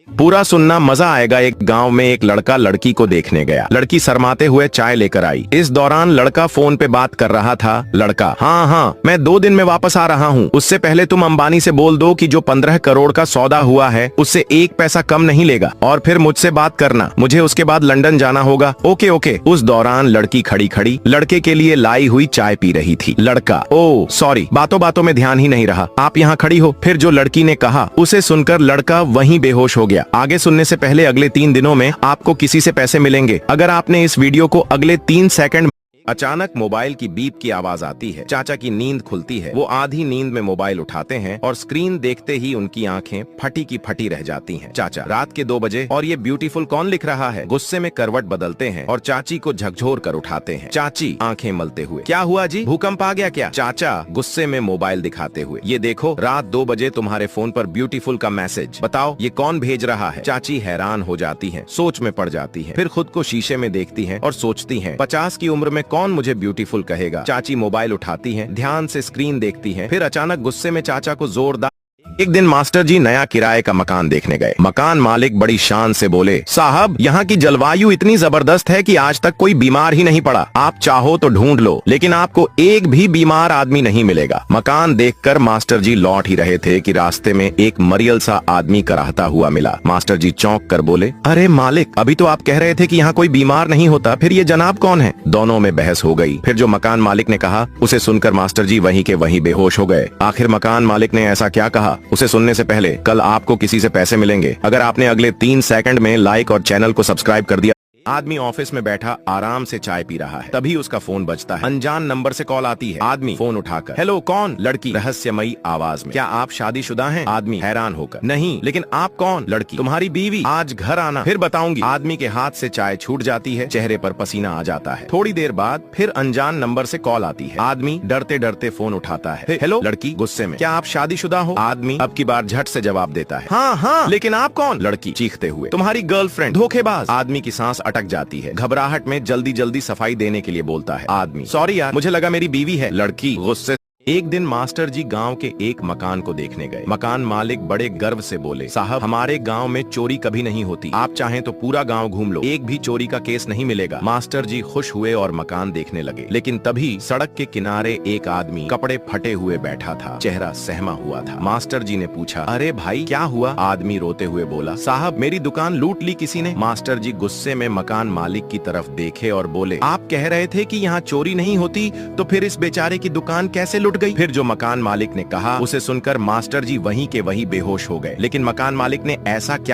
पूरा सुनना, मजा आएगा। एक गांव में एक लड़का लड़की को देखने गया। लड़की शर्माते हुए चाय लेकर आई। इस दौरान लड़का फोन पे बात कर रहा था। लड़का, हाँ हाँ, मैं 2 दिन में वापस आ रहा हूँ। उससे पहले तुम अंबानी से बोल दो कि जो 15 करोड़ का सौदा हुआ है उससे 1 पैसा कम नहीं लेगा, और फिर मुझसे बात करना। मुझे उसके बाद लंदन जाना होगा। Okay okay. उस दौरान लड़की खड़ी खड़ी लड़के के लिए लाई हुई चाय पी रही थी। लड़का, ओ सॉरी, बातों बातों में ध्यान ही नहीं रहा, आप यहाँ खड़ी हो। फिर जो लड़की ने कहा उसे सुनकर लड़का वहीं बेहोश हो गया। आगे सुनने से पहले अगले 3 दिनों में आपको किसी से पैसे मिलेंगे अगर आपने इस वीडियो को अगले 3 सेकंड। अचानक मोबाइल की बीप की आवाज आती है। चाचा की नींद खुलती है। वो आधी नींद में मोबाइल उठाते हैं और स्क्रीन देखते ही उनकी आंखें फटी की फटी रह जाती हैं। चाचा, रात के 2 बजे और ये ब्यूटीफुल कौन लिख रहा है? गुस्से में करवट बदलते हैं और चाची को झकझोर कर उठाते हैं। चाची आंखें मलते हुए, क्या हुआ जी, भूकंप आ गया क्या? चाचा गुस्से में मोबाइल दिखाते हुए, ये देखो, रात 2 बजे तुम्हारे फोन पर ब्यूटीफुल का मैसेज, बताओ ये कौन भेज रहा है? चाची हैरान हो जाती है, सोच में पड़ जाती है, फिर खुद को शीशे में देखती है और सोचती है, 50 की उम्र में कौन मुझे ब्यूटीफुल कहेगा? चाची मोबाइल उठाती हैं, ध्यान से स्क्रीन देखती हैं, फिर अचानक गुस्से में चाचा को जोरदार। एक दिन मास्टर जी नया किराए का मकान देखने गए। मकान मालिक बड़ी शान से बोले, साहब यहाँ की जलवायु इतनी जबरदस्त है कि आज तक कोई बीमार ही नहीं पड़ा। आप चाहो तो ढूंढ लो, लेकिन आपको एक भी बीमार आदमी नहीं मिलेगा। मकान देखकर मास्टर जी लौट ही रहे थे कि रास्ते में एक मरियल सा आदमी कराहता हुआ मिला। मास्टर जी चौंक कर बोले, अरे मालिक, अभी तो आप कह रहे थे कि यहाँ कोई बीमार नहीं होता, फिर ये जनाब कौन है? दोनों में बहस हो गई। फिर जो मकान मालिक ने कहा उसे सुनकर मास्टर जी वहीं के वहीं बेहोश हो गए। आखिर मकान मालिक ने ऐसा क्या कहा उसे सुनने से पहले, कल आपको किसी से पैसे मिलेंगे अगर आपने अगले 3 सेकंड में लाइक और चैनल को सब्सक्राइब कर दिया। आदमी ऑफिस में बैठा आराम से चाय पी रहा है, तभी उसका फोन बजता है। अनजान नंबर से कॉल आती है। आदमी फोन उठाकर, हेलो कौन? लड़की रहस्यमयी आवाज में, क्या आप शादीशुदा हैं? आदमी हैरान होकर, नहीं, लेकिन आप कौन? लड़की, तुम्हारी बीवी, आज घर आना, फिर बताऊंगी। आदमी के हाथ से चाय छूट जाती है, चेहरे पर पसीना आ जाता है। थोड़ी देर बाद फिर अनजान नंबर से कॉल आती है। आदमी डरते डरते फोन उठाता है, हेलो। लड़की गुस्से में, क्या आप शादीशुदा हो? आदमी अब की बार झट से जवाब देता है, हाँ हाँ, लेकिन आप कौन? लड़की चीखते हुए, तुम्हारी गर्लफ्रेंड, धोखेबाज। आदमी की सांस अटक जाती है, घबराहट में जल्दी जल्दी सफाई देने के लिए बोलता है। आदमी, सॉरी यार, मुझे लगा मेरी बीवी है। लड़की गुस्से। एक दिन मास्टर जी गांव के एक मकान को देखने गए। मकान मालिक बड़े गर्व से बोले, साहब हमारे गांव में चोरी कभी नहीं होती, आप चाहें तो पूरा गांव घूम लो, एक भी चोरी का केस नहीं मिलेगा। मास्टर जी खुश हुए और मकान देखने लगे, लेकिन तभी सड़क के किनारे एक आदमी कपड़े फटे हुए बैठा था, चेहरा सहमा हुआ था। मास्टर जी ने पूछा, अरे भाई क्या हुआ? आदमी रोते हुए बोला, साहब मेरी दुकान लूट ली किसी ने। मास्टर जी गुस्से में मकान मालिक की तरफ देखे और बोले, आप कह रहे थे कि यहाँ चोरी नहीं होती, तो फिर इस बेचारे की दुकान कैसे लुट गई? फिर जो मकान मालिक ने कहा उसे सुनकर मास्टर जी वहीं के वहीं बेहोश हो गए। लेकिन मकान मालिक ने ऐसा क्या